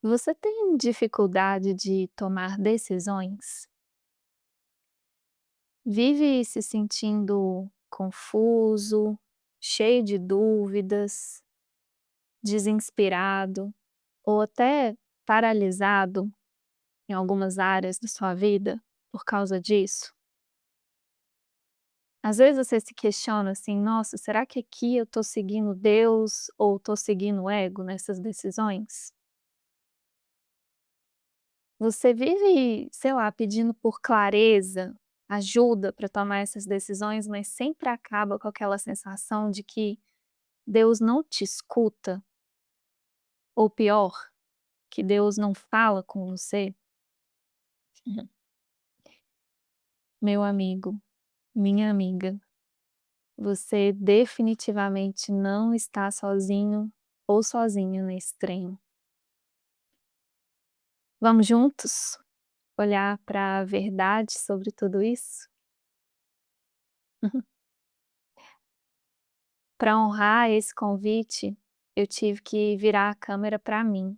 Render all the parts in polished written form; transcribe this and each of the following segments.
Você tem dificuldade de tomar decisões? Vive se sentindo confuso, cheio de dúvidas, desinspirado ou até paralisado em algumas áreas da sua vida por causa disso? Às vezes você se questiona assim: "Nossa, será que aqui eu estou seguindo Deus ou estou seguindo o ego nessas decisões?" Você vive, sei lá, pedindo por clareza, ajuda para tomar essas decisões, mas sempre acaba com aquela sensação de que Deus não te escuta, ou pior, que Deus não fala com você? Uhum. Meu amigo, minha amiga, você definitivamente não está sozinho ou sozinha nesse trem. Vamos juntos olhar para a verdade sobre tudo isso? Para honrar esse convite, eu tive que virar a câmera para mim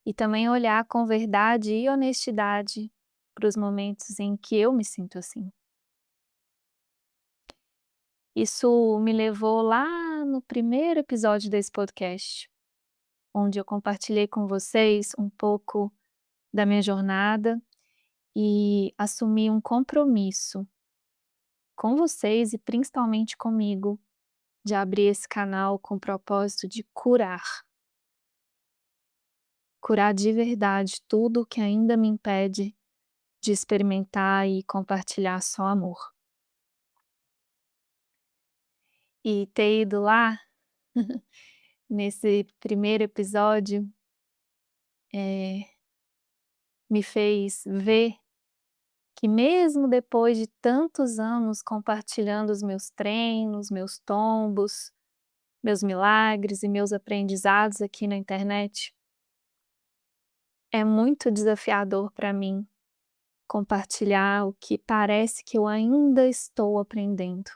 e também olhar com verdade e honestidade para os momentos em que eu me sinto assim. Isso me levou lá no primeiro episódio desse podcast, onde eu compartilhei com vocês um pouco da minha jornada e assumi um compromisso com vocês e principalmente comigo de abrir esse canal com o propósito de curar de verdade tudo que ainda me impede de experimentar e compartilhar só amor. E ter ido lá, nesse primeiro episódio, eh, me fez ver que mesmo depois de tantos anos compartilhando os meus treinos, meus tombos, meus milagres e meus aprendizados aqui na internet, é muito desafiador para mim compartilhar o que parece que eu ainda estou aprendendo.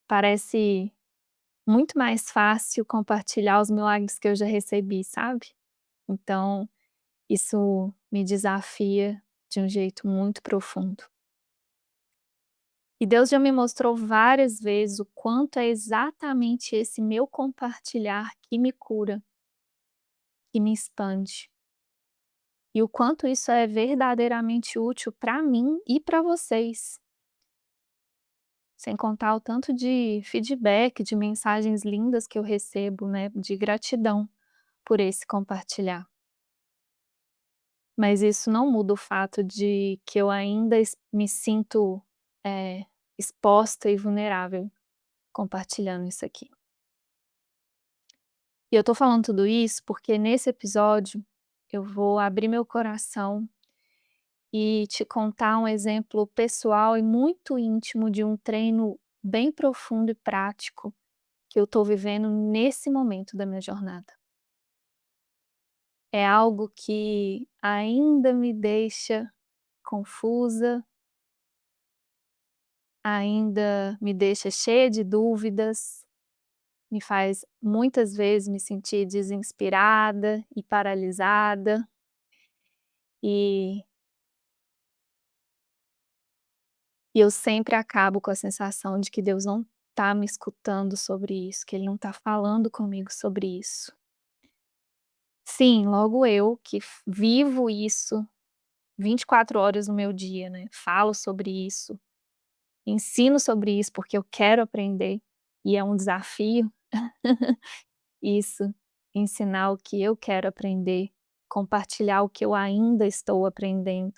Parece muito mais fácil compartilhar os milagres que eu já recebi, sabe. Então, isso me desafia de um jeito muito profundo. E Deus já me mostrou várias vezes o quanto é exatamente esse meu compartilhar que me cura, que me expande. E o quanto isso é verdadeiramente útil para mim e para vocês. Sem contar o tanto de feedback, de mensagens lindas que eu recebo, né, de gratidão por esse compartilhar. Mas isso não muda o fato de que eu ainda me sinto, eh, exposta e vulnerável compartilhando isso aqui. E eu tô falando tudo isso porque nesse episódio eu vou abrir meu coração e te contar um exemplo pessoal e muito íntimo de um treino bem profundo e prático que eu tô vivendo nesse momento da minha jornada. É algo que ainda me deixa confusa, ainda me deixa cheia de dúvidas, me faz muitas vezes me sentir desinspirada e paralisada, e e eu sempre acabo com a sensação de que Deus não tá me escutando sobre isso, que Ele não tá falando comigo sobre isso. Sim, logo eu que vivo isso 24 horas no meu dia, né, falo sobre isso, ensino sobre isso porque eu quero aprender, e é um desafio isso, ensinar o que eu quero aprender, compartilhar o que eu ainda estou aprendendo.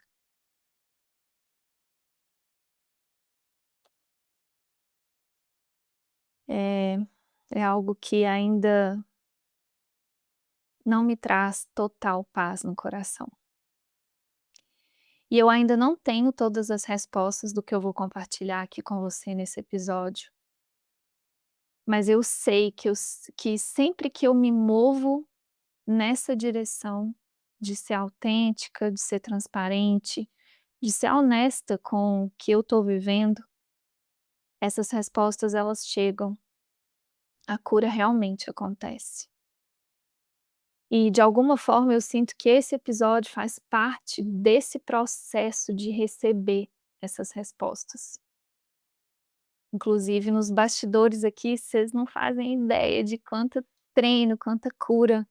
É é algo que ainda não me traz total paz no coração. E eu ainda não tenho todas as respostas do que eu vou compartilhar aqui com você nesse episódio, mas eu sei que sempre que eu me movo nessa direção de ser autêntica, de ser transparente, de ser honesta com o que eu estou vivendo, essas respostas elas chegam, a cura realmente acontece. E de alguma forma eu sinto que esse episódio faz parte desse processo de receber essas respostas. Inclusive nos bastidores aqui, vocês não fazem ideia de quanto treino, quanta cura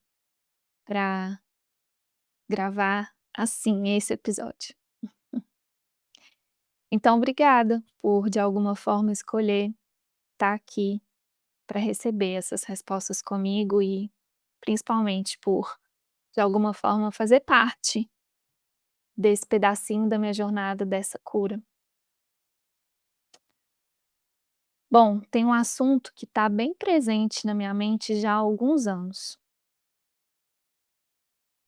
para gravar assim esse episódio. Então obrigada por de alguma forma escolher estar aqui para receber essas respostas comigo e principalmente por, de alguma forma, fazer parte desse pedacinho da minha jornada dessa cura. Bom, tem um assunto que está bem presente na minha mente já há alguns anos,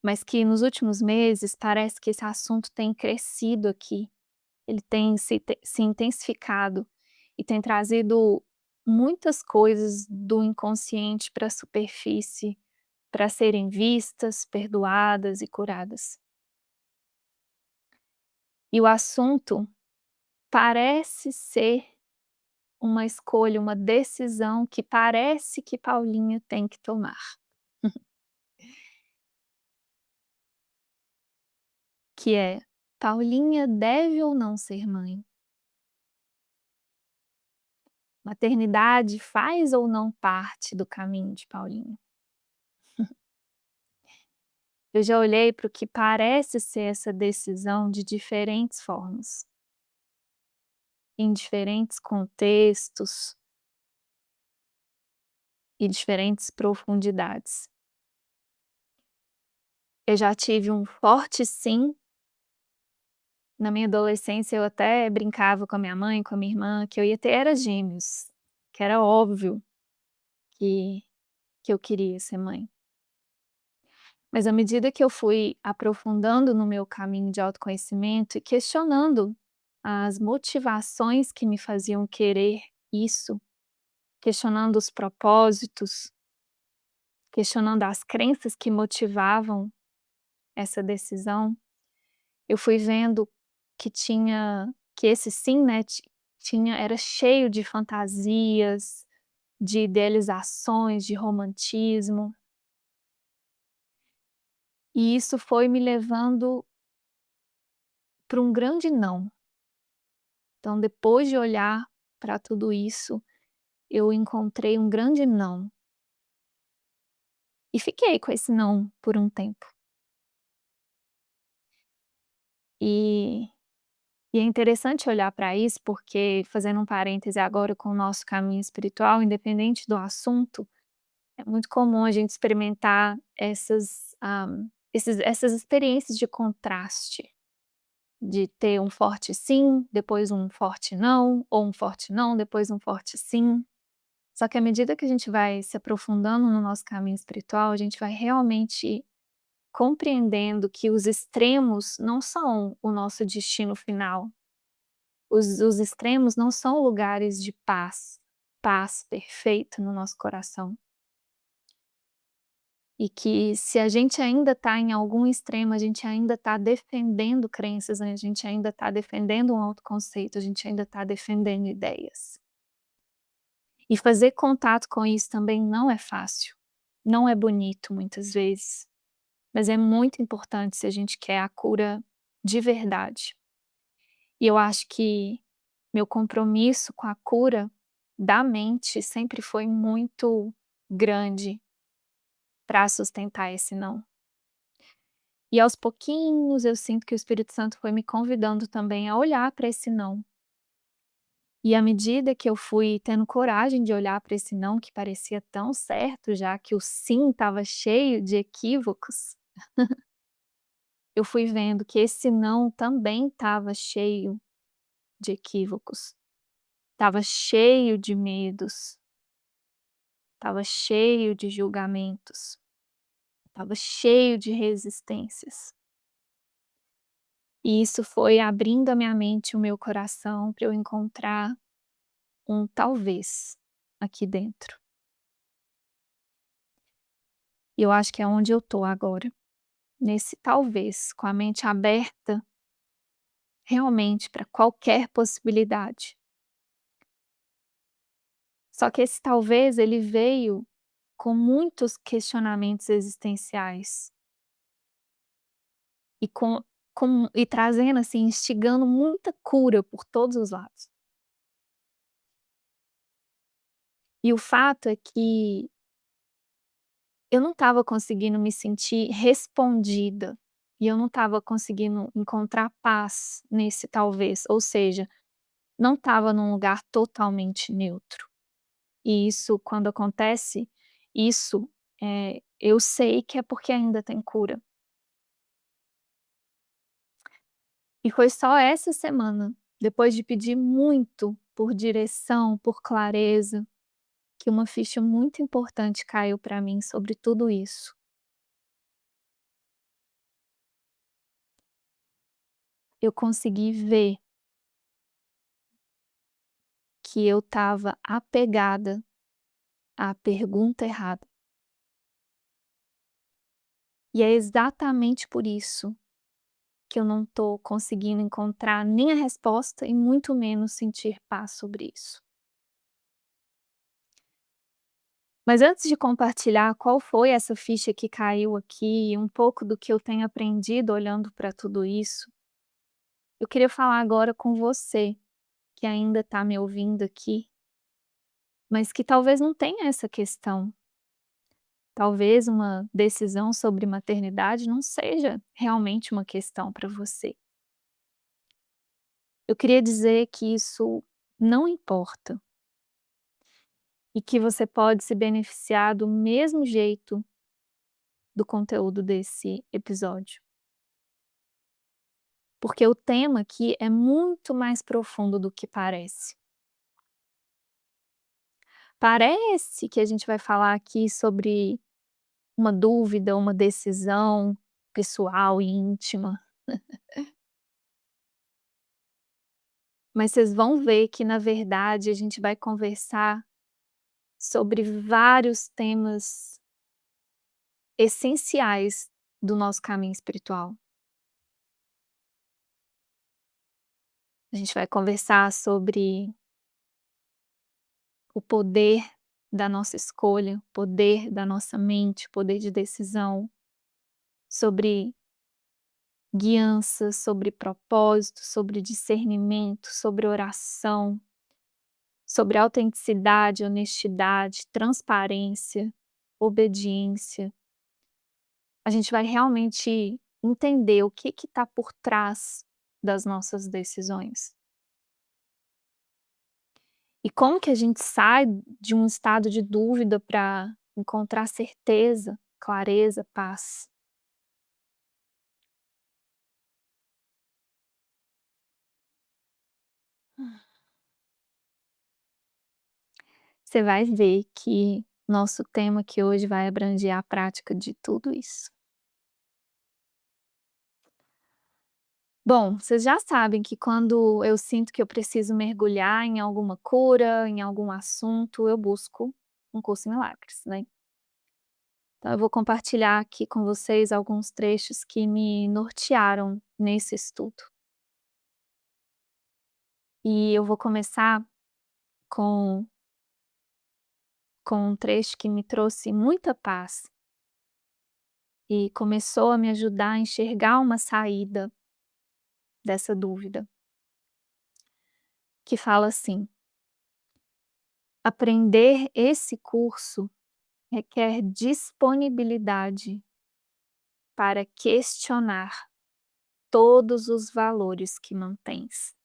mas que nos últimos meses parece que esse assunto tem crescido aqui, ele tem se intensificado e tem trazido muitas coisas do inconsciente para a superfície, para serem vistas, perdoadas e curadas. E o assunto parece ser uma escolha, uma decisão que parece que Paulinha tem que tomar, que é: Paulinha deve ou não ser mãe? Maternidade faz ou não parte do caminho de Paulinha? Eu já olhei para o que parece ser essa decisão de diferentes formas, em diferentes contextos e diferentes profundidades. Eu já tive um forte sim. Na minha adolescência eu até brincava com a minha mãe, com a minha irmã, que eu ia ter era gêmeos, que era óbvio que eu queria ser mãe. Mas à medida que eu fui aprofundando no meu caminho de autoconhecimento e questionando as motivações que me faziam querer isso, questionando os propósitos, questionando as crenças que motivavam essa decisão, eu fui vendo que esse sim, né, era cheio de fantasias, de idealizações, de romantismo, e isso foi me levando para um grande não. Então depois de olhar para tudo isso, eu encontrei um grande não, e fiquei com esse não por um tempo. E é interessante olhar para isso, porque fazendo um parêntese agora com o nosso caminho espiritual, independente do assunto, é muito comum a gente experimentar essas experiências de contraste, de ter um forte sim, depois um forte não, ou um forte não, depois um forte sim. Só que à medida que a gente vai se aprofundando no nosso caminho espiritual, a gente vai realmente compreendendo que os extremos não são o nosso destino final. Os extremos não são lugares de paz, paz perfeita no nosso coração. E que se a gente ainda está em algum extremo, a gente ainda está defendendo crenças, a gente ainda está defendendo um autoconceito, a gente ainda está defendendo ideias. E fazer contato com isso também não é fácil, não é bonito muitas vezes, mas é muito importante se a gente quer a cura de verdade. E eu acho que meu compromisso com a cura da mente sempre foi muito grande para sustentar esse não. E aos pouquinhos eu sinto que o Espírito Santo foi me convidando também a olhar para esse não. E à medida que eu fui tendo coragem de olhar para esse não que parecia tão certo, já que o sim estava cheio de equívocos, eu fui vendo que esse não também estava cheio de equívocos, estava cheio de medos, estava cheio de julgamentos, estava cheio de resistências. E isso foi abrindo a minha mente e o meu coração para eu encontrar um talvez aqui dentro. E eu acho que é onde eu tô agora, nesse talvez, com a mente aberta realmente para qualquer possibilidade. Só que esse talvez ele veio com muitos questionamentos existenciais e e trazendo, assim, instigando muita cura por todos os lados. E o fato é que eu não estava conseguindo me sentir respondida, e eu não estava conseguindo encontrar paz nesse talvez, ou seja, não estava num lugar totalmente neutro. E isso quando acontece, isso, eu sei que é porque ainda tem cura. E foi só essa semana, depois de pedir muito por direção, por clareza, que uma ficha muito importante caiu para mim sobre tudo isso. Eu consegui ver que eu estava apegada à pergunta errada. E é exatamente por isso que eu não estou conseguindo encontrar nem a resposta e muito menos sentir paz sobre isso. Mas antes de compartilhar qual foi essa ficha que caiu aqui, um pouco do que eu tenho aprendido olhando para tudo isso, eu queria falar agora com você que ainda está me ouvindo aqui, mas que talvez não tenha essa questão. Talvez uma decisão sobre maternidade não seja realmente uma questão para você. Eu queria dizer que isso não importa e que você pode se beneficiar do mesmo jeito do conteúdo desse episódio. Porque o tema aqui é muito mais profundo do que parece. Parece que a gente vai falar aqui sobre uma dúvida, uma decisão pessoal e íntima, mas vocês vão ver que na verdade a gente vai conversar sobre vários temas essenciais do nosso caminho espiritual. A gente vai conversar sobre o poder da nossa escolha, o poder da nossa mente, o poder de decisão, sobre guiança, sobre propósito, sobre discernimento, sobre oração, sobre autenticidade, honestidade, transparência, obediência. A gente vai realmente entender o que está por trás das nossas decisões. E como que a gente sai de um estado de dúvida para encontrar certeza, clareza, paz. Você vai ver que nosso tema aqui hoje vai abranger a prática de tudo isso. Bom, vocês já sabem que quando eu sinto que eu preciso mergulhar em alguma cura, em algum assunto, eu busco um curso em milagres, né. Então eu vou compartilhar aqui com vocês alguns trechos que me nortearam nesse estudo. E eu vou começar com um trecho que me trouxe muita paz e começou a me ajudar a enxergar uma saída dessa dúvida, que fala assim: "Aprender esse curso requer disponibilidade para questionar todos os valores que mantens.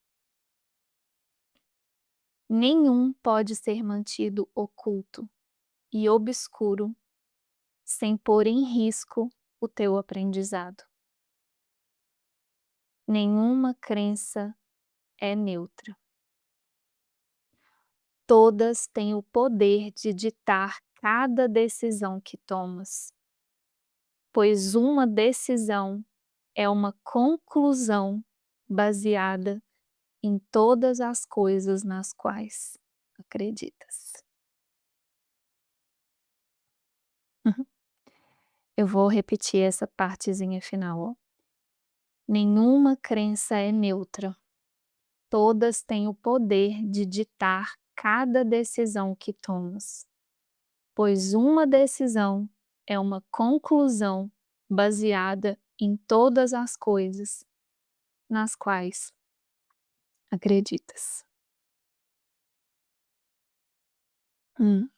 Nenhum pode ser mantido oculto e obscuro sem pôr em risco o teu aprendizado. Nenhuma crença é neutra. Todas têm o poder de ditar cada decisão que tomas, pois uma decisão é uma conclusão baseada em todas as coisas nas quais acreditas." Uhum. Eu vou repetir essa partezinha final, ó. Nenhuma crença é neutra. Todas têm o poder de ditar cada decisão que tomas, pois uma decisão é uma conclusão baseada em todas as coisas nas quais acreditas. Hum.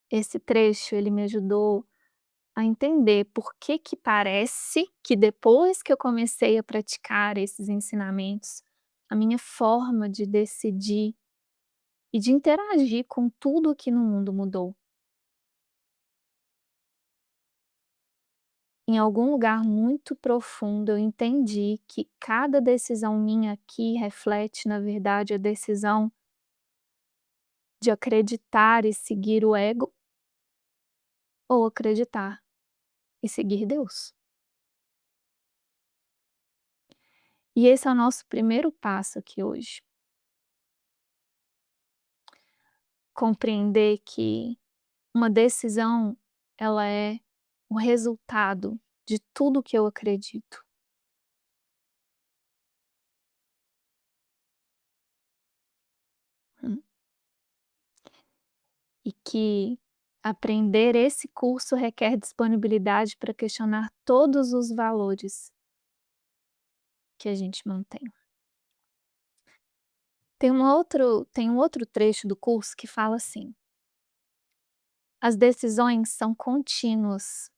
Esse trecho ele me ajudou a entender por que que parece que depois que eu comecei a praticar esses ensinamentos, a minha forma de decidir e de interagir com tudo aqui no mundo mudou. Em algum lugar muito profundo eu entendi que cada decisão minha aqui reflete, na verdade, a decisão de acreditar e seguir o ego ou acreditar e seguir Deus. E esse é o nosso primeiro passo aqui hoje. Compreender que uma decisão, ela é o resultado de tudo que eu acredito. Hum. E que aprender esse curso requer disponibilidade para questionar todos os valores que a gente mantém. Tem um outro trecho do curso que fala assim: "As decisões são contínuas.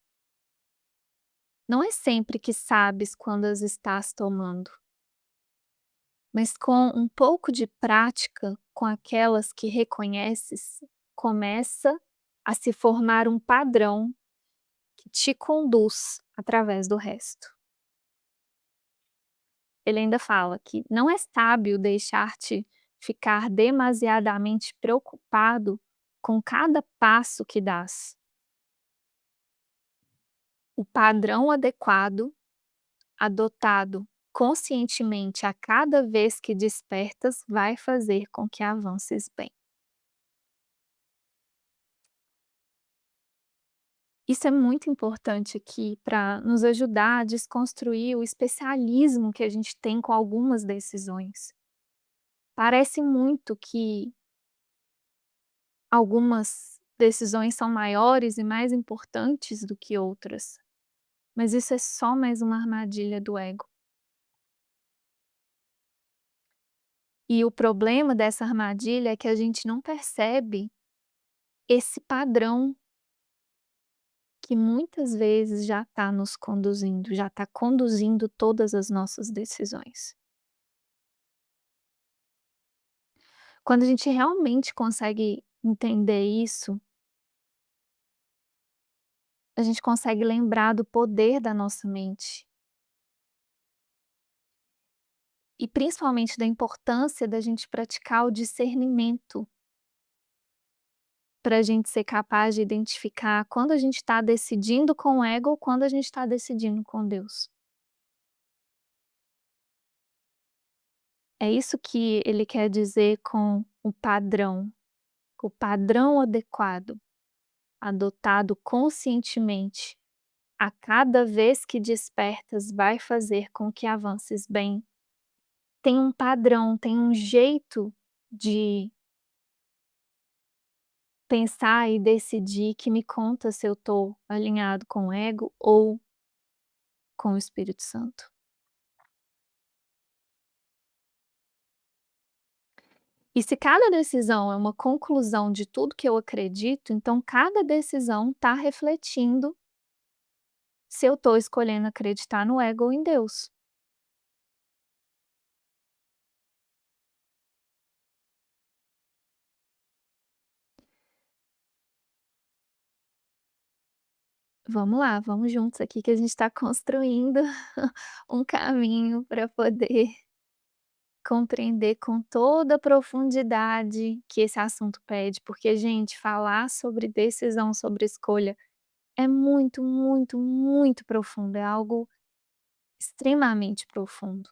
Não é sempre que sabes quando as estás tomando, mas com um pouco de prática com aquelas que reconheces, começa a se formar um padrão que te conduz através do resto." Ele ainda fala que não é sábio deixar-te ficar demasiadamente preocupado com cada passo que dás. O padrão adequado, adotado conscientemente a cada vez que despertas, vai fazer com que avances bem. Isso é muito importante aqui para nos ajudar a desconstruir o especialismo que a gente tem com algumas decisões. Parece muito que algumas decisões são maiores e mais importantes do que outras, mas isso é só mais uma armadilha do ego. E o problema dessa armadilha é que a gente não percebe esse padrão que muitas vezes já está nos conduzindo, já está conduzindo todas as nossas decisões. Quando a gente realmente consegue entender isso, a gente consegue lembrar do poder da nossa mente e principalmente da importância da gente praticar o discernimento, para a gente ser capaz de identificar quando a gente está decidindo com o ego ou quando a gente está decidindo com Deus. É isso que ele quer dizer com o padrão adequado, adotado conscientemente, a cada vez que despertas vai fazer com que avances bem. Tem um padrão, tem um jeito de pensar e decidir que me conta se eu estou alinhado com o ego ou com o Espírito Santo. E se cada decisão é uma conclusão de tudo que eu acredito, então cada decisão está refletindo se eu estou escolhendo acreditar no ego ou em Deus. Vamos lá, vamos juntos aqui que a gente está construindo um caminho para poder compreender com toda a profundidade que esse assunto pede, porque, gente, falar sobre decisão, sobre escolha é muito, muito, muito profundo, é algo extremamente profundo.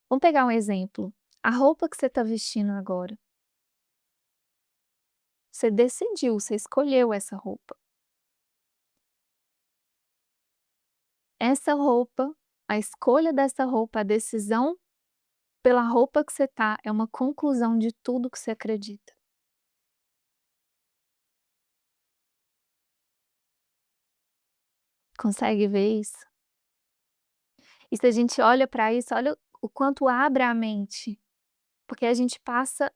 Vamos pegar um exemplo, a roupa que você está vestindo agora, você decidiu, você escolheu essa roupa. essa roupa, a escolha dessa roupa, a decisão pela roupa que você tá, é uma conclusão de tudo que você acredita. Consegue ver isso? E se a gente olha para isso, olha o quanto abre a mente, porque a gente passa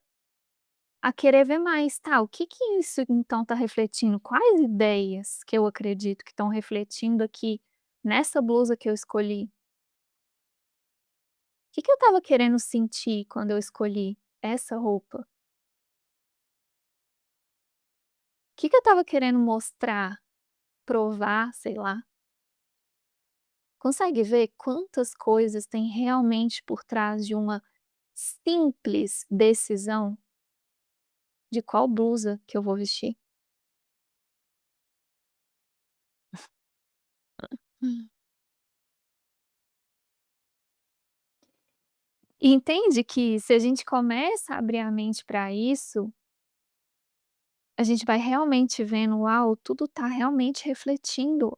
a querer ver mais, tá, o que que isso então está refletindo? Quais ideias que eu acredito que estão refletindo aqui nessa blusa que eu escolhi? O que que eu estava querendo sentir quando eu escolhi essa roupa? O que que eu estava querendo mostrar, provar, sei lá? Consegue ver quantas coisas tem realmente por trás de uma simples decisão de qual blusa que eu vou vestir? Hum. E entende que se a gente começa a abrir a mente para isso, a gente vai realmente vendo: "Uau, tudo está realmente refletindo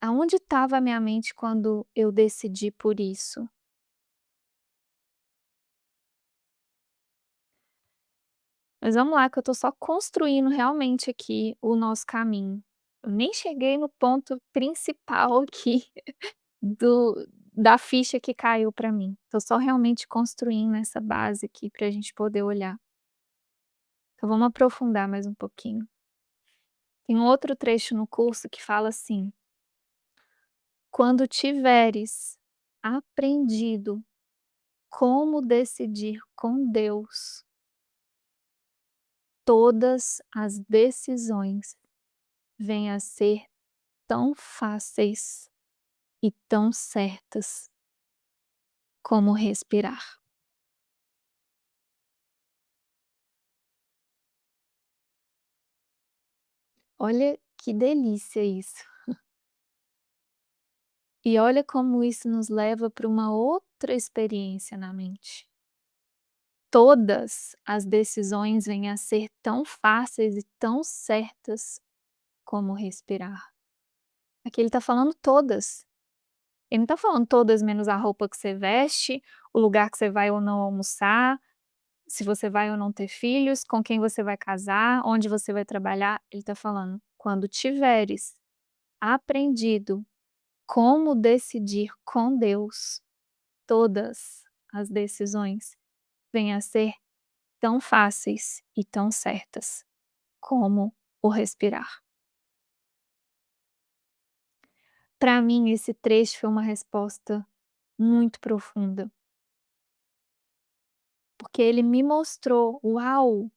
aonde estava a minha mente quando eu decidi por isso". Mas vamos lá que eu tô só construindo realmente aqui o nosso caminho. Eu nem cheguei no ponto principal aqui do da ficha que caiu para mim. Tô só realmente construindo essa base aqui pra gente poder olhar. Então vamos aprofundar mais um pouquinho. Tem um outro trecho no curso que fala assim: "Quando tiveres aprendido como decidir com Deus, todas as decisões vêm a ser tão fáceis e tão certas como respirar". Olha que delícia isso. E olha como isso nos leva para uma outra experiência na mente. Todas as decisões vêm a ser tão fáceis e tão certas como respirar. Aqui ele está falando todas. Ele não está falando todas menos a roupa que você veste, o lugar que você vai ou não almoçar, se você vai ou não ter filhos, com quem você vai casar, onde você vai trabalhar. Ele está falando: "Quando tiveres aprendido como decidir com Deus, todas as decisões vêm a ser tão fáceis e tão certas como o respirar". Para mim, esse trecho foi uma resposta muito profunda, porque ele me mostrou: "Uau,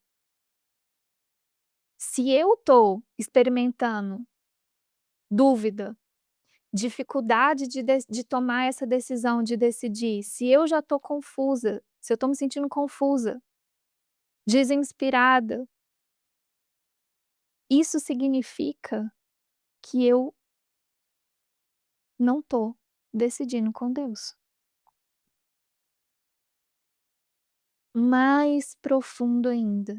se eu tô experimentando dúvida, dificuldade de tomar essa decisão, de decidir, se eu já tô confusa, se eu tô me sentindo confusa, desinspirada, isso significa que eu não tô decidindo com Deus". Mais profundo ainda.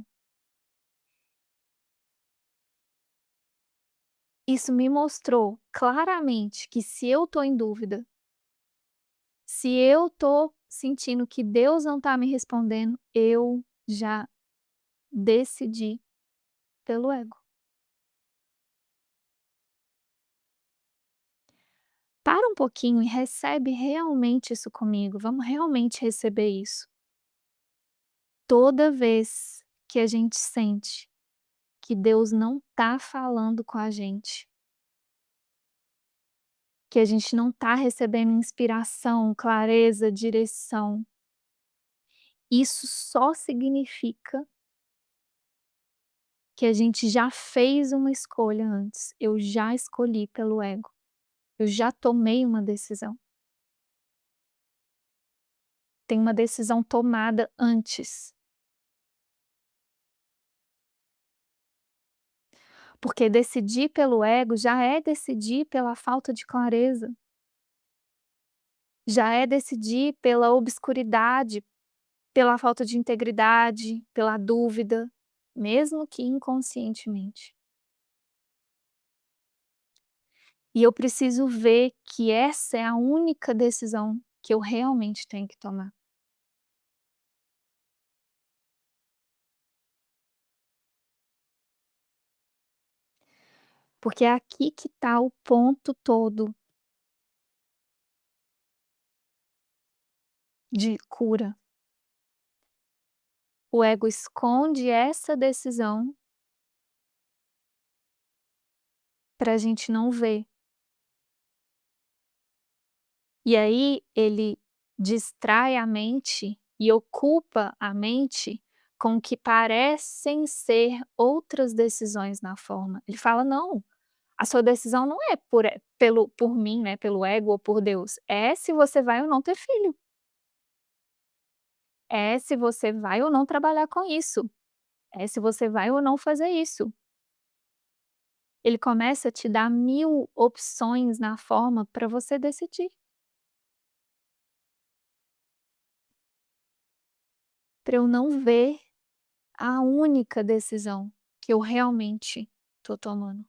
Isso me mostrou claramente que se eu tô em dúvida, se eu tô sentindo que Deus não tá me respondendo, eu já decidi pelo ego. Para um pouquinho e recebe realmente isso comigo, vamos realmente receber isso. Toda vez que a gente sente que Deus não tá falando com a gente, que a gente não tá recebendo inspiração, clareza, direção, isso só significa que a gente já fez uma escolha antes. Eu já escolhi pelo ego. Eu já tomei uma decisão. Tem uma decisão tomada antes. Porque decidir pelo ego já é decidir pela falta de clareza, já é decidir pela obscuridade, pela falta de integridade, pela dúvida, mesmo que inconscientemente. E eu preciso ver que essa é a única decisão que eu realmente tenho que tomar. Porque é aqui que está o ponto todo de cura. O ego esconde essa decisão para a gente não ver. E aí ele distrai a mente e ocupa a mente com o que parecem ser outras decisões na forma. Ele fala: "Não, a sua decisão não é por mim, né, pelo ego ou por Deus, é se você vai ou não ter filho, é se você vai ou não trabalhar com isso, é se você vai ou não fazer isso". Ele começa a te dar 1000 opções na forma para você decidir, para eu não ver a única decisão que eu realmente tô tomando.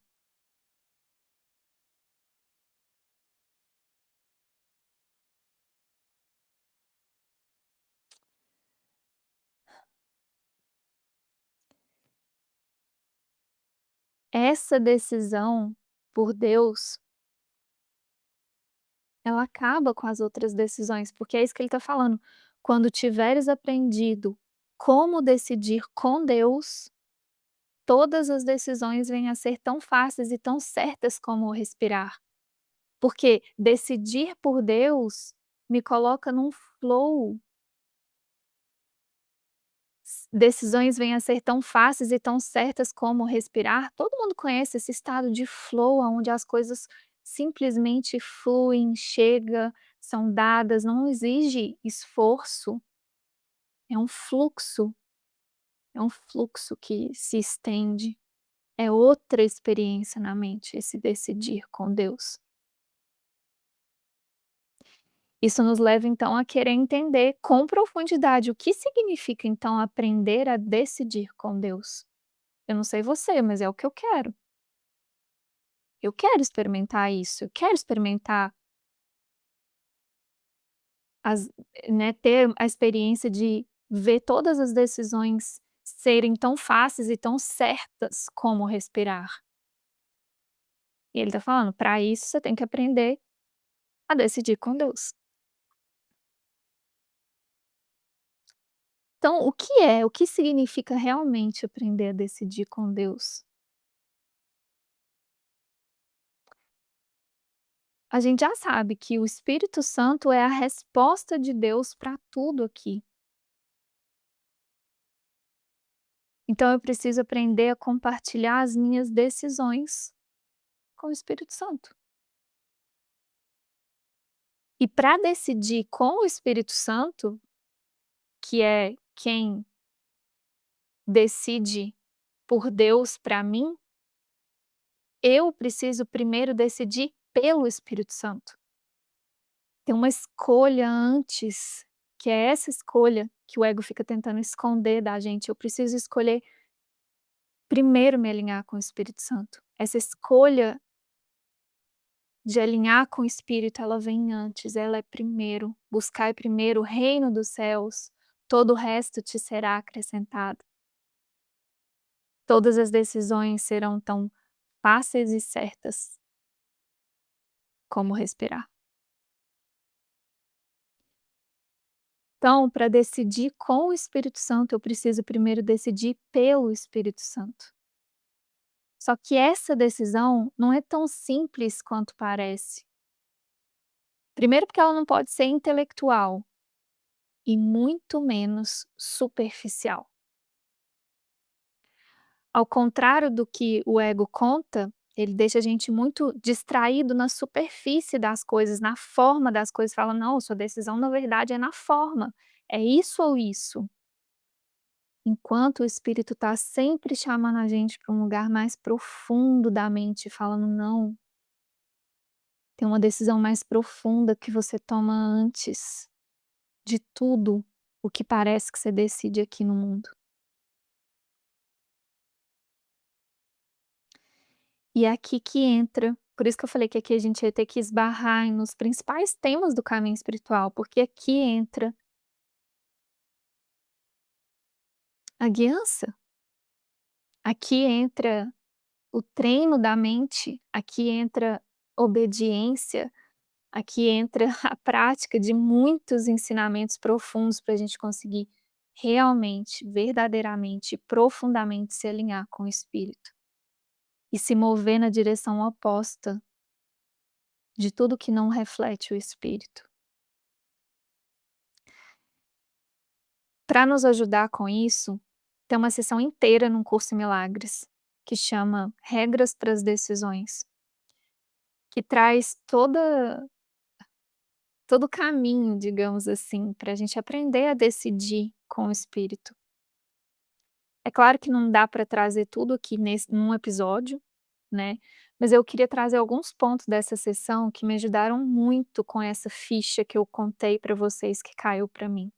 Essa decisão por Deus, ela acaba com as outras decisões, porque é isso que ele tá falando. Quando tiveres aprendido como decidir com Deus, todas as decisões vêm a ser tão fáceis e tão certas como o respirar. Porque decidir por Deus me coloca num flow. Decisões vêm a ser tão fáceis e tão certas como respirar. Todo mundo conhece esse estado de flow, onde as coisas simplesmente fluem, chega, são dadas, não exige esforço, é um é um fluxo que se estende. É outra experiência na mente, esse decidir com Deus. Isso nos leva então a querer entender com profundidade o que significa então aprender a decidir com Deus. Eu não sei você, mas é o que eu quero. Eu quero experimentar isso, eu quero experimentar as né, ter a experiência de ver todas as decisões serem tão fáceis e tão certas como respirar. E ele tá falando: "Para isso você tem que aprender a decidir com Deus". Então o que significa realmente aprender a decidir com Deus? A gente já sabe que o Espírito Santo é a resposta de Deus para tudo aqui. Então eu preciso aprender a compartilhar as minhas decisões com o Espírito Santo. E para decidir com o Espírito Santo, que é quem decide por Deus para mim, eu preciso primeiro decidir pelo Espírito Santo. Tem uma escolha antes, que é essa escolha que o ego fica tentando esconder da gente. Eu preciso escolher primeiro me alinhar com o Espírito Santo. Essa escolha de alinhar com o Espírito, ela vem antes, ela é primeiro. Buscai primeiro o reino dos céus, todo o resto te será acrescentado. Todas as decisões serão tão fáceis e certas como respirar. Então, para decidir com o Espírito Santo, eu preciso primeiro decidir pelo Espírito Santo. Só que essa decisão não é tão simples quanto parece. Primeiro, porque ela não pode ser intelectual e muito menos superficial. Ao contrário do que o ego conta, ele deixa a gente muito distraído na superfície das coisas, na forma das coisas, fala: "Não, sua decisão na verdade é na forma, é isso ou isso". Enquanto o espírito está sempre chamando a gente para um lugar mais profundo da mente, falando: "Não, tem uma decisão mais profunda que você toma antes de tudo o que parece que você decide aqui no mundo". E é aqui que entra Por isso que eu falei que aqui a gente ia ter que esbarrar nos principais temas do caminho espiritual, porque aqui entra a guiança, aqui entra o treino da mente, aqui entra obediência, aqui entra a prática de muitos ensinamentos profundos para a gente conseguir realmente, verdadeiramente, profundamente se alinhar com o espírito e se mover na direção oposta de tudo que não reflete o espírito. Para nos ajudar com isso, tem uma sessão inteira num curso em milagres, que chama Regras para as Decisões, que traz todo o caminho, digamos assim, para a gente aprender a decidir com o espírito. É claro que não dá para trazer tudo aqui num episódio, né, mas eu queria trazer alguns pontos dessa sessão que me ajudaram muito com essa ficha que eu contei para vocês que caiu para mim.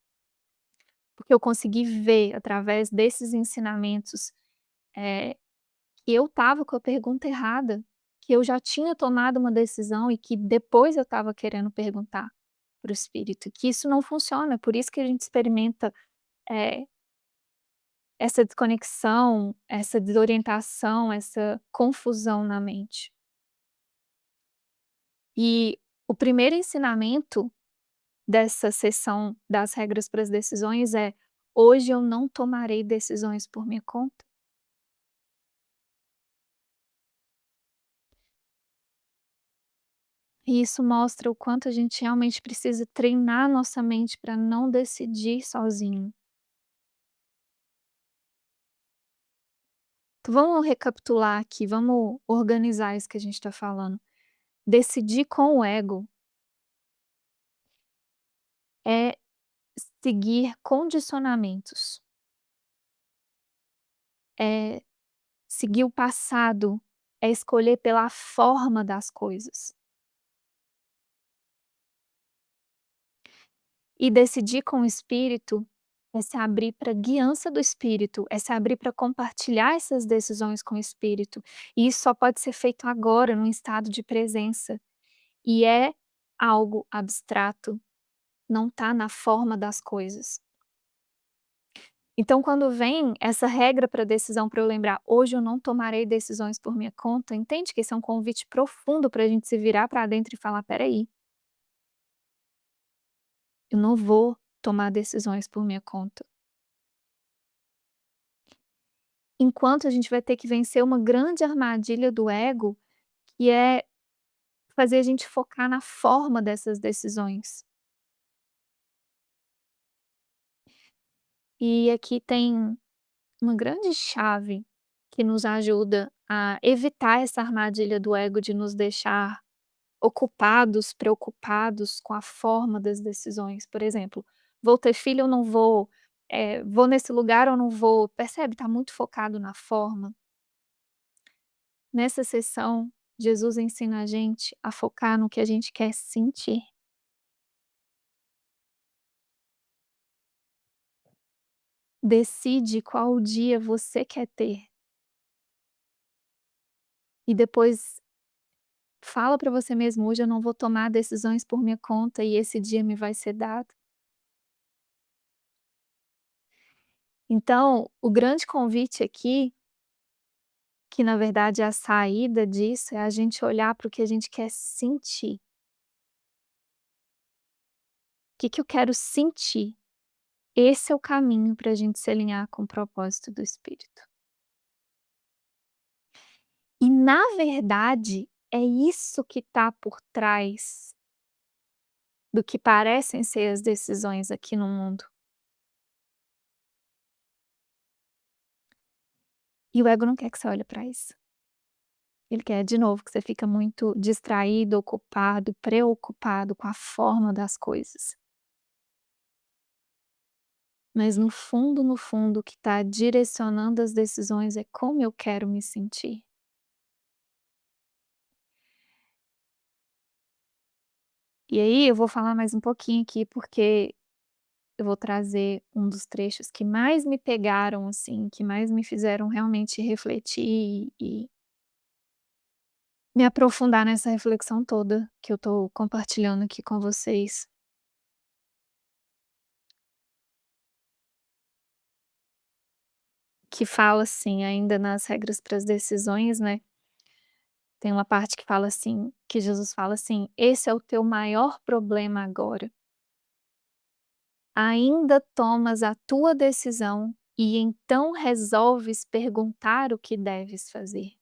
Porque eu consegui ver através desses ensinamentos, eh, que eu estava com a pergunta errada, que eu já tinha tomado uma decisão e que depois eu estava querendo perguntar para o espírito, que isso não funciona, por isso que a gente experimenta, eh, essa desconexão, essa desorientação, essa confusão na mente. E o primeiro ensinamento dessa sessão das regras para as decisões é: "Hoje eu não tomarei decisões por minha conta". E isso mostra o quanto a gente realmente precisa treinar nossa mente para não decidir sozinho. Então vamos recapitular aqui, vamos organizar isso que a gente está falando. Decidir com o ego é seguir condicionamentos, é seguir o passado, é escolher pela forma das coisas. E decidir com o espírito é se abrir para a guiança do espírito, é se abrir para compartilhar essas decisões com o espírito. E isso só pode ser feito agora, num estado de presença. E é algo abstrato, não está na forma das coisas. Então, quando vem essa regra para decisão para eu lembrar: "Hoje eu não tomarei decisões por minha conta", entende que esse é um convite profundo para a gente se virar para dentro e falar: "Espera aí, eu não vou tomar decisões por minha conta". Enquanto a gente vai ter que vencer uma grande armadilha do ego, que é fazer a gente focar na forma dessas decisões. E aqui tem uma grande chave que nos ajuda a evitar essa armadilha do ego de nos deixar ocupados, preocupados com a forma das decisões. Por exemplo, vou ter filho ou não vou? Vou nesse lugar ou não vou? Percebe? Está muito focado na forma. Nessa sessão, Jesus ensina a gente a focar no que a gente quer sentir. Decide qual dia você quer ter e depois fala para você mesmo: "Hoje eu não vou tomar decisões por minha conta e esse dia me vai ser dado". Então, o grande convite aqui, que na verdade é a saída disso, é a gente olhar para o que a gente quer sentir. O que que eu quero sentir? Esse é o caminho para a gente se alinhar com o propósito do espírito. E na verdade, é isso que está por trás do que parecem ser as decisões aqui no mundo. E o ego não quer que você olhe para isso. Ele quer, de novo, que você fica muito distraído, ocupado, preocupado com a forma das coisas. Mas no fundo, o que está direcionando as decisões é como eu quero me sentir. E aí eu vou falar mais um pouquinho aqui, porque eu vou trazer um dos trechos que mais me pegaram, assim, que mais me fizeram realmente refletir e me aprofundar nessa reflexão toda que eu tô compartilhando aqui com vocês, que fala assim, ainda nas regras para as decisões, né, tem uma parte que fala assim, que Jesus fala assim: "Esse é o teu maior problema agora. Ainda tomas a tua decisão e então resolves perguntar o que deves fazer".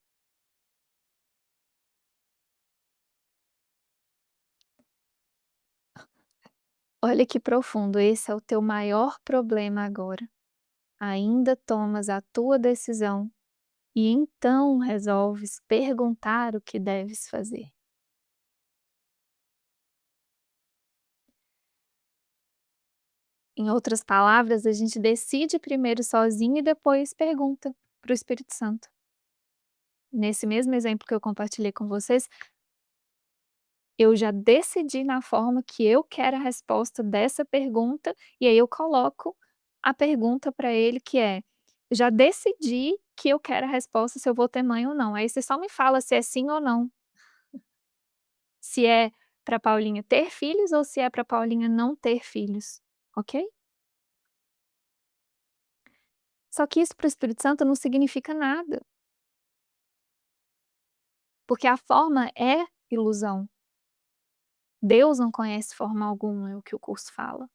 Olha que profundo, esse é o teu maior problema agora. Ainda tomas a tua decisão e então resolves perguntar o que deves fazer. Em outras palavras, a gente decide primeiro sozinho e depois pergunta para o Espírito Santo. Nesse mesmo exemplo que eu compartilhei com vocês, eu já decidi na forma que eu quero a resposta dessa pergunta, e aí eu coloco a pergunta para ele que é: "Já decidi que eu quero a resposta se eu vou ter mãe ou não, aí você só me fala se é sim ou não, se é para Paulinha ter filhos ou se é para Paulinha não ter filhos, ok?". Só que isso para o Espírito Santo não significa nada, porque a forma é ilusão. Deus não conhece forma alguma, é o que o curso fala.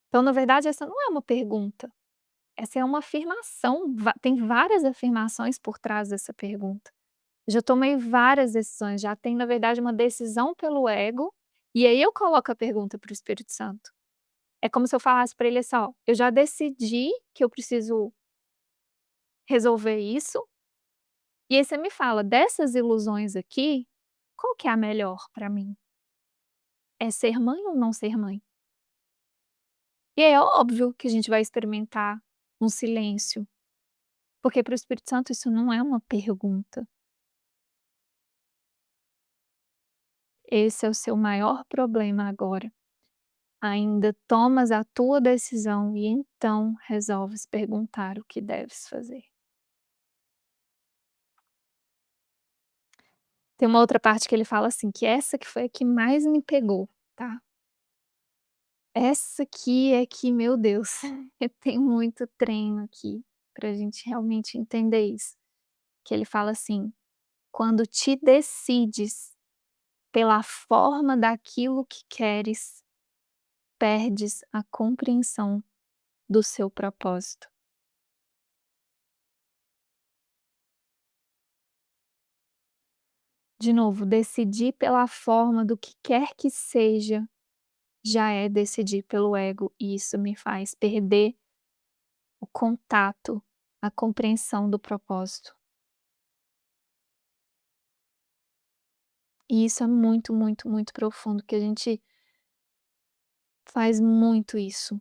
Então, na verdade, essa não é uma pergunta. Essa é uma afirmação, tem várias afirmações por trás dessa pergunta. Já tomei várias decisões, já tem na verdade uma decisão pelo ego, e aí eu coloco a pergunta para o Espírito Santo. É como se eu falasse para ele assim: "Ó, eu já decidi que eu preciso resolver isso, e aí você me fala, dessas ilusões aqui, qual que é a melhor para mim? É ser mãe ou não ser mãe?". E é óbvio que a gente vai experimentar um silêncio, porque para o Espírito Santo isso não é uma pergunta. Esse é o seu maior problema agora. Ainda tomas a tua decisão e então resolves perguntar o que deves fazer. Tem uma outra parte que ele fala assim, que essa que foi a que mais me pegou, tá. Essa aqui é que, meu Deus, tem muito treino aqui, pra gente realmente entender isso. Que ele fala assim: "Quando te decides pela forma daquilo que queres, perdes a compreensão do seu propósito". De novo, decidir pela forma do que quer que seja, já é decidir pelo ego, e isso me faz perder o contato, a compreensão do propósito. E isso é muito, muito, muito profundo, que a gente faz muito isso,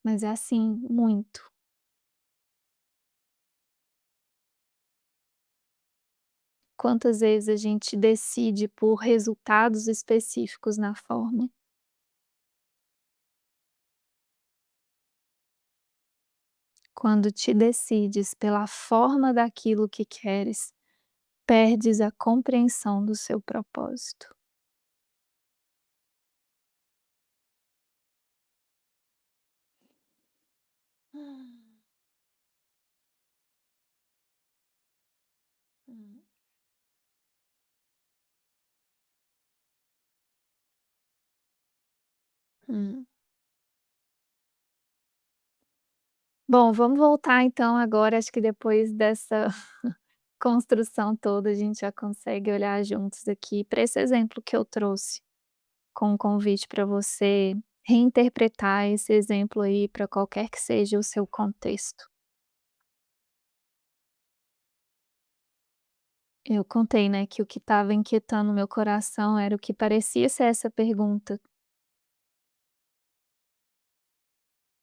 mas é assim, muito. Quantas vezes a gente decide por resultados específicos na forma, quando te decides pela forma daquilo que queres, perdes a compreensão do seu propósito. Hum, hum, hum. Bom, vamos voltar então agora, acho que depois dessa construção toda, a gente já consegue olhar juntos aqui para esse exemplo que eu trouxe, com um convite para você reinterpretar esse exemplo aí para qualquer que seja o seu contexto. Eu contei, né, que o que estava inquietando meu coração era o que parecia ser essa pergunta: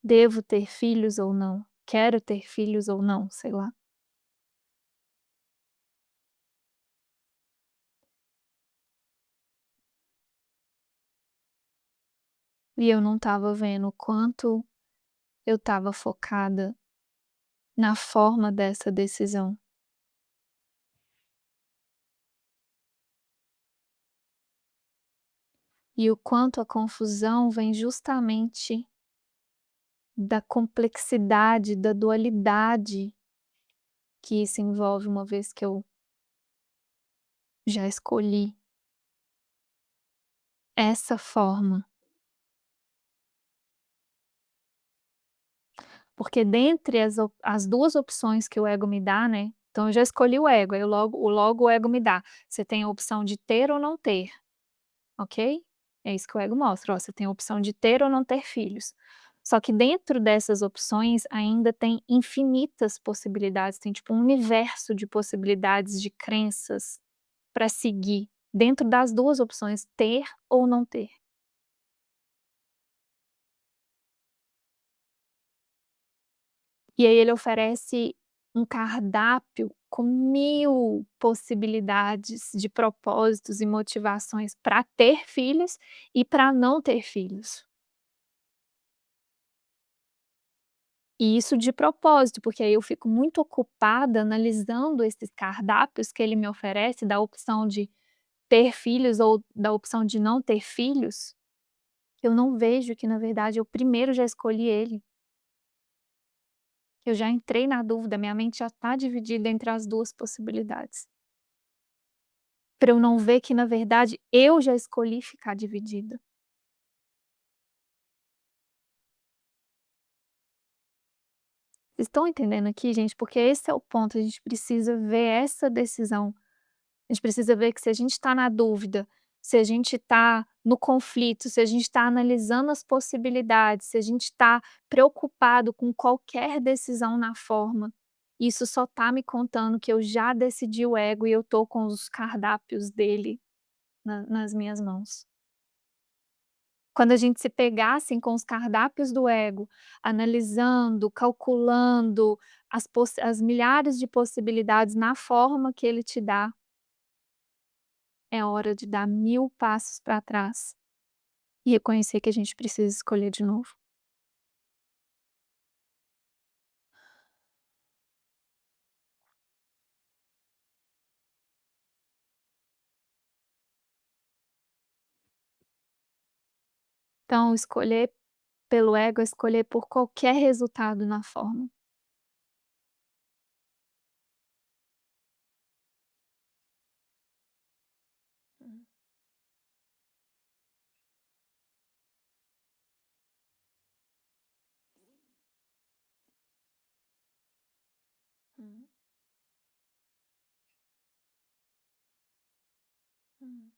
"Devo ter filhos ou não? Quero ter filhos ou não?", sei lá. E eu não estava vendo o quanto eu estava focada na forma dessa decisão. E o quanto a confusão vem justamente da complexidade, da dualidade que isso envolve, uma vez que eu já escolhi essa forma. Porque dentre as 2 opções que o ego me dá, né, então eu já escolhi o ego, aí logo o ego me dá: "Você tem a opção de ter ou não ter", ok? É isso que o ego mostra: "Ó, você tem a opção de ter ou não ter filhos". Só que dentro dessas opções ainda tem infinitas possibilidades, tem tipo um universo de possibilidades, de crenças para seguir, dentro das 2 opções, ter ou não ter. E aí ele oferece um cardápio com 1000 possibilidades de propósitos e motivações para ter filhos e para não ter filhos. E isso de propósito, porque aí eu fico muito ocupada analisando esses cardápios que ele me oferece, da opção de ter filhos ou da opção de não ter filhos, que eu não vejo que na verdade eu primeiro já escolhi ele, eu já entrei na dúvida, minha mente já está dividida entre as 2 possibilidades. Para eu não ver que na verdade eu já escolhi ficar dividida. Vocês estão entendendo aqui, gente? Porque esse é o ponto, a gente precisa ver essa decisão. A gente precisa ver que se a gente está na dúvida, se a gente está no conflito, se a gente está analisando as possibilidades, se a gente está preocupado com qualquer decisão na forma, isso só está me contando que eu já decidi o ego e eu estou com os cardápios dele nas minhas mãos. Quando a gente se pegar, assim, com os cardápios do ego, analisando, calculando as milhares de possibilidades na forma que ele te dá, é hora de dar 1000 passos para trás e reconhecer que a gente precisa escolher de novo. Então, escolher pelo ego é escolher por qualquer resultado na forma. Hum, hum, hum.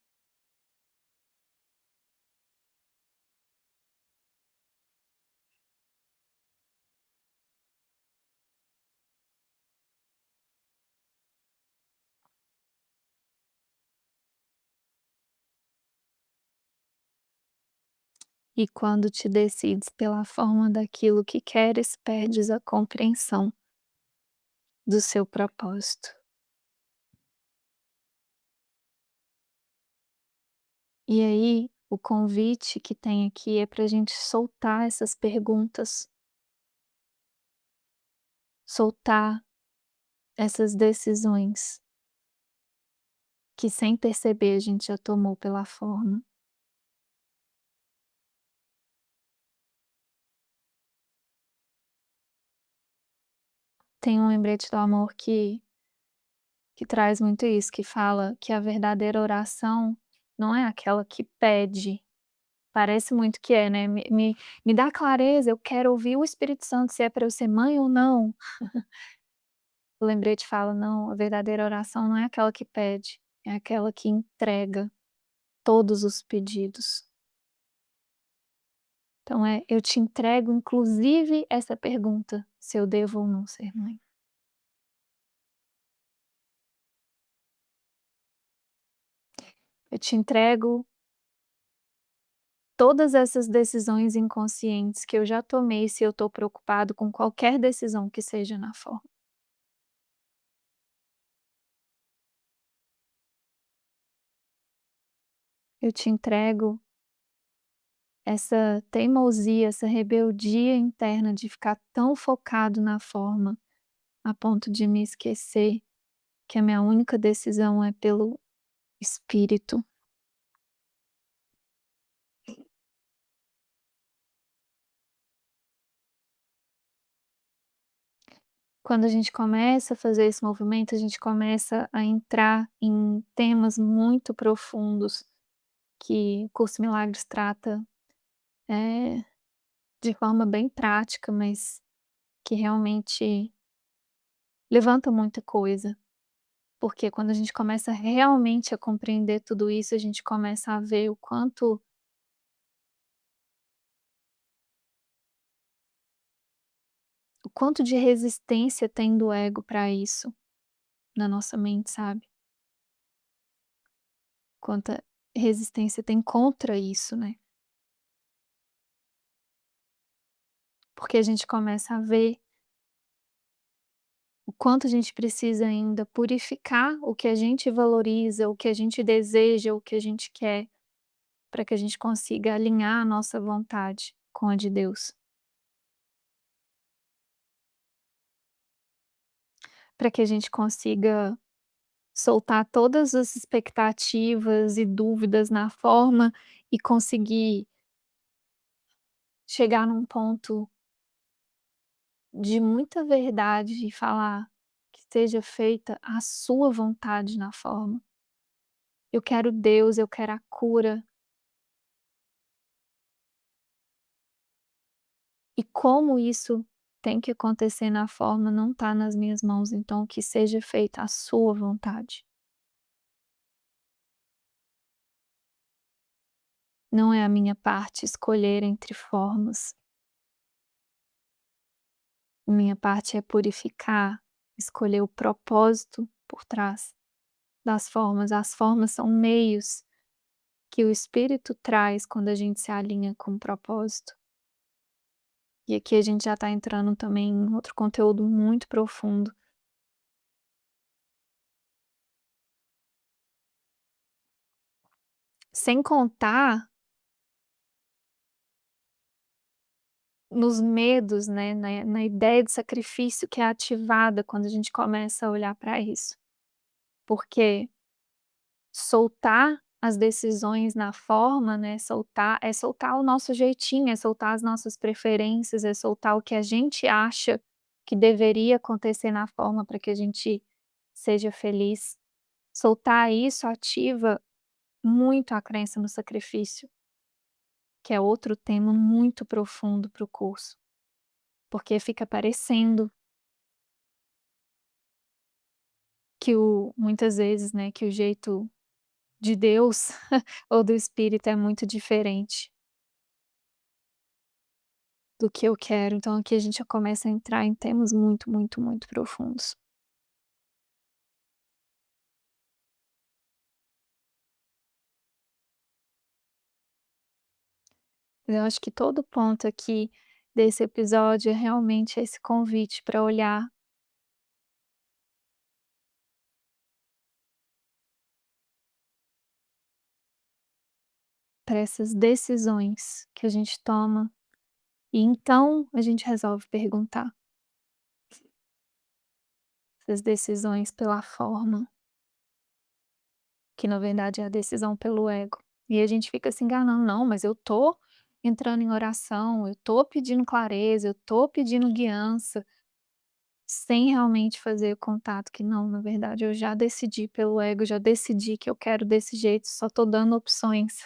E quando te decides pela forma daquilo que queres, perdes a compreensão do seu propósito. E aí, o convite que tem aqui é para a gente soltar essas perguntas, soltar essas decisões que, sem perceber, a gente já tomou pela forma. Tem um lembrete do amor que traz muito isso, que fala que a verdadeira oração não é aquela que pede, parece muito que é, né, me dá clareza, eu quero ouvir o Espírito Santo se é para eu ser mãe ou não. O lembrete fala: "Não, a verdadeira oração não é aquela que pede, é aquela que entrega todos os pedidos". Então eu te entrego inclusive essa pergunta, se eu devo ou não ser mãe. Eu te entrego todas essas decisões inconscientes que eu já tomei, se eu estou preocupado com qualquer decisão que seja na forma. Eu te entrego essa teimosia, essa rebeldia interna de ficar tão focado na forma, a ponto de me esquecer que a minha única decisão é pelo espírito. Quando a gente começa a fazer esse movimento, a gente começa a entrar em temas muito profundos que o Curso Milagres trata, eh, de forma bem prática, mas que realmente levanta muita coisa. Porque quando a gente começa realmente a compreender tudo isso, a gente começa a ver o quanto de resistência tem do ego para isso na nossa mente, sabe. Quanta resistência tem contra isso, né. Porque a gente começa a ver o quanto a gente precisa ainda purificar o que a gente valoriza, o que a gente deseja, o que a gente quer, para que a gente consiga alinhar a nossa vontade com a de Deus. Para que a gente consiga soltar todas as expectativas e dúvidas na forma e conseguir chegar num ponto de muita verdade e falar: "Que seja feita a sua vontade na forma. Eu quero Deus, eu quero a cura, e como isso tem que acontecer na forma não está nas minhas mãos, então que seja feita a sua vontade". Não é a minha parte escolher entre formas, minha parte é purificar, escolher o propósito por trás das formas. As formas são meios que o espírito traz quando a gente se alinha com o propósito. E aqui a gente já está entrando também em outro conteúdo muito profundo, sem contar nos medos, né, na ideia de sacrifício que é ativada quando a gente começa a olhar para isso. Porque soltar as decisões na forma, né, soltar o nosso jeitinho, é soltar as nossas preferências, é soltar o que a gente acha que deveria acontecer na forma para que a gente seja feliz. Soltar isso ativa muito a crença no sacrifício, que é outro tema muito profundo para o curso, porque fica parecendo que o muitas vezes, né, que o jeito de Deus ou do espírito é muito diferente do que eu quero, então aqui a gente já começa a entrar em temas muito, muito, muito profundos. Eu acho que todo ponto aqui desse episódio é realmente esse convite para olhar para essas decisões que a gente toma, e então a gente resolve perguntar essas decisões pela forma, que na verdade é a decisão pelo ego. E a gente fica se enganando: "Não, mas eu tô entrando em oração, eu tô pedindo clareza, eu tô pedindo guiança", sem realmente fazer o contato que não, na verdade eu já decidi pelo ego, já decidi que eu quero desse jeito, só tô dando opções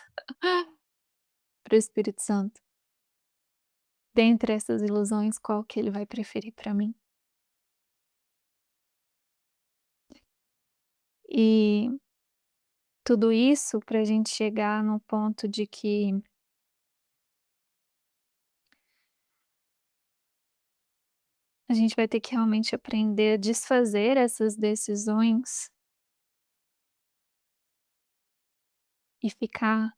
para o Espírito Santo. Dentre essas ilusões, qual que ele vai preferir para mim? E tudo isso para a gente chegar no ponto de que a gente vai ter que realmente aprender a desfazer essas decisões e ficar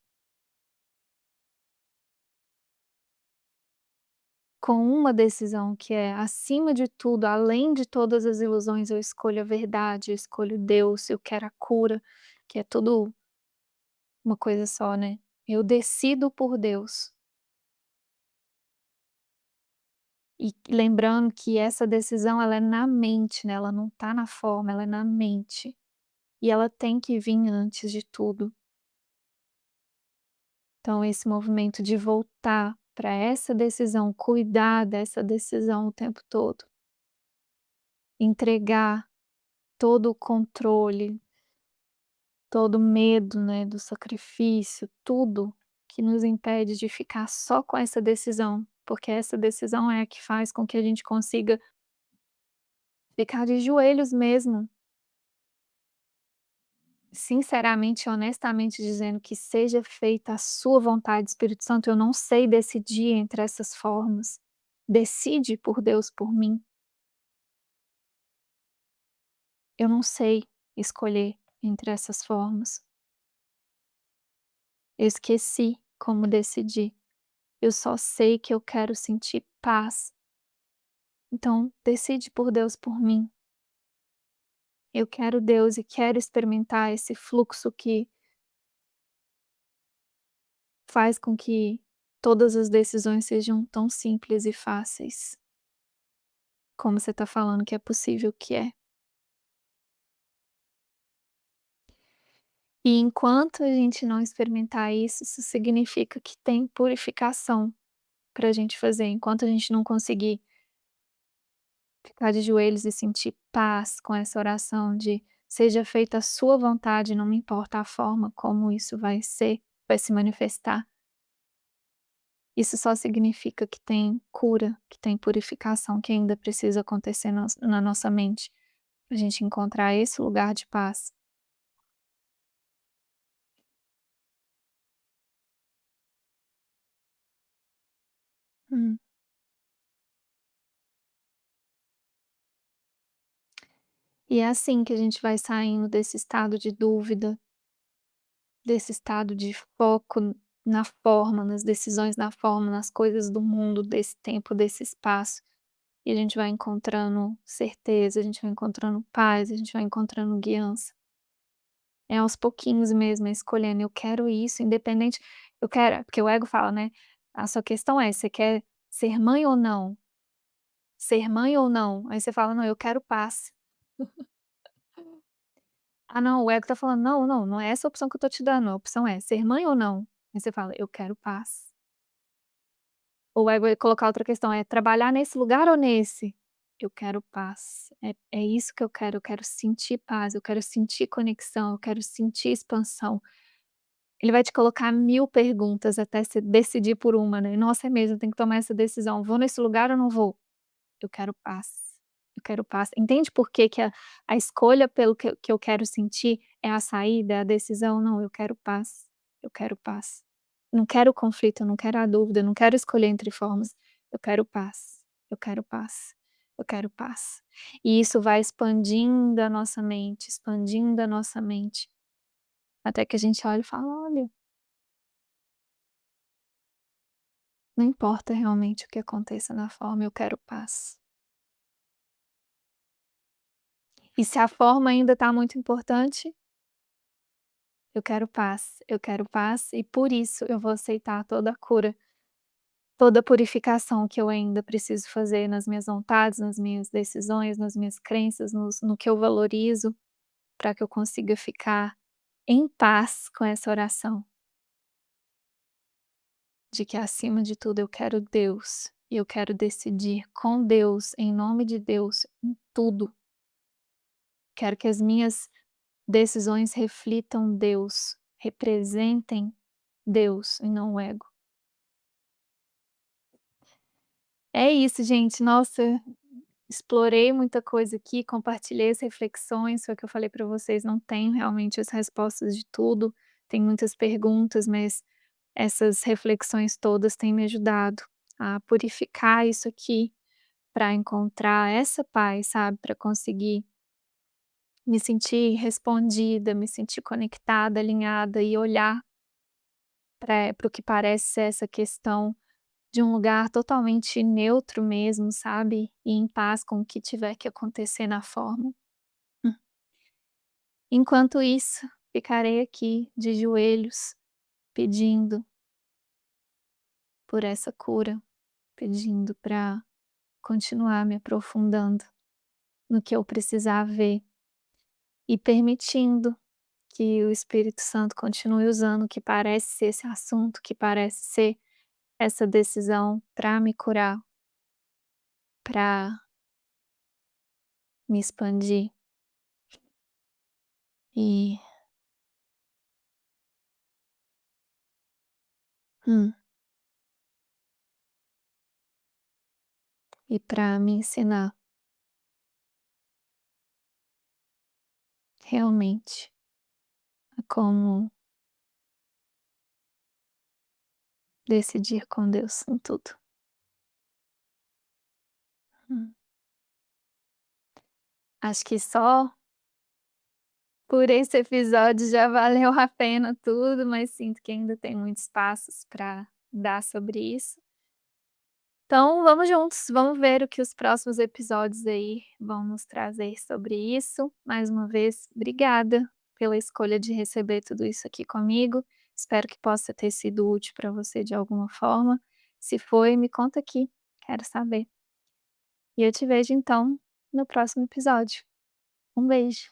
com uma decisão que é acima de tudo, além de todas as ilusões, eu escolho a verdade, eu escolho Deus, eu quero a cura, que é tudo uma coisa só, né. Eu decido por Deus. E lembrando que essa decisão ela é na mente, né, ela não tá na forma, ela é na mente. E ela tem que vir antes de tudo. Então esse movimento de voltar para essa decisão, cuidar dessa decisão o tempo todo. entregar todo o controle, todo o medo, né, do sacrifício, tudo que nos impede de ficar só com essa decisão, porque essa decisão é a que faz com que a gente consiga ficar de joelhos mesmo, sinceramente e honestamente dizendo que seja feita a sua vontade, Espírito Santo, eu não sei decidir entre essas formas. Decide por Deus por mim. Eu não sei escolher entre essas formas. Eu esqueci como decidir. Eu só sei que eu quero sentir paz. Então, decide por Deus por mim. Eu quero Deus e quero experimentar esse fluxo que faz com que todas as decisões sejam tão simples e fáceis, como você está falando que é possível que é. E enquanto a gente não experimentar isso, isso significa que tem purificação para a gente fazer. Enquanto a gente não conseguir ficar de joelhos e sentir paz com essa oração de: "Seja feita a sua vontade, não me importa a forma como isso vai ser, vai se manifestar". Isso só significa que tem cura, que tem purificação que ainda precisa acontecer na nossa mente, pra gente encontrar esse lugar de paz. Hum. E é assim que a gente vai saindo desse estado de dúvida, desse estado de foco na forma, nas decisões, na forma, nas coisas do mundo, desse tempo, desse espaço. E a gente vai encontrando certeza, a gente vai encontrando paz, a gente vai encontrando guiança. É aos pouquinhos mesmo, é escolhendo, eu quero isso, independente, eu quero, porque o ego fala, né, a sua questão é, você quer ser mãe ou não? Ser mãe ou não? Aí você fala: "Não, eu quero paz". Ah não, o ego tá falando: "Não, não, não é essa a opção que eu tô te dando, a opção é ser mãe ou não?". Aí você fala: "Eu quero paz". O ego vai colocar outra questão, é trabalhar nesse lugar ou nesse? Eu quero paz, é isso que eu quero sentir paz, eu quero sentir conexão, eu quero sentir expansão. Ele vai te colocar 1000 perguntas até você decidir por uma, né. "Nossa, é mesmo, tenho que tomar essa decisão, vou nesse lugar ou não vou?". Eu quero paz, eu quero paz. Entende por que que a escolha pelo que eu quero sentir é a saída, é a decisão? Não, eu quero paz, eu quero paz. Não quero conflito, eu não quero a dúvida, eu não quero escolher entre formas, eu quero paz, eu quero paz, eu quero paz. E isso vai expandindo a nossa mente, até que a gente olha e fala: "Olha, não importa realmente o que aconteça na forma, eu quero paz". E se a forma ainda está muito importante, eu quero paz e por isso eu vou aceitar toda a cura, toda a purificação que eu ainda preciso fazer nas minhas vontades, nas minhas decisões, nas minhas crenças, no que eu valorizo, para que eu consiga ficar em paz com essa oração, de que acima de tudo eu quero Deus, e eu quero decidir com Deus, em nome de Deus, em tudo. Quero que as minhas decisões reflitam Deus, representem Deus e não o ego. É isso, gente. Nossa, explorei muita coisa aqui, compartilhei as reflexões, foi o que eu falei para vocês, não tenho realmente as respostas de tudo, tem muitas perguntas, mas essas reflexões todas têm me ajudado a purificar isso aqui, para encontrar essa paz, sabe, para conseguir me sentir respondida, me sentir conectada, alinhada e olhar para o que parece ser essa questão de um lugar totalmente neutro mesmo, sabe, e em paz com o que tiver que acontecer na forma. Hum. Enquanto isso, ficarei aqui de joelhos, pedindo por essa cura, pedindo para continuar me aprofundando no que eu precisar ver e permitindo que o Espírito Santo continue usando o que parece ser esse assunto, que parece ser essa decisão para me curar, para me expandir e hum, e para me ensinar realmente a como decidir com Deus em tudo. Hum. Acho que só por esse episódio já valeu a pena tudo, mas sinto que ainda tem muitos passos para dar sobre isso. Então vamos juntos, vamos ver o que os próximos episódios aí vão nos trazer sobre isso. Mais uma vez, obrigada pela escolha de receber tudo isso aqui comigo. Espero que possa ter sido útil para você de alguma forma. Se foi, me conta aqui, quero saber. E eu te vejo então no próximo episódio. Um beijo.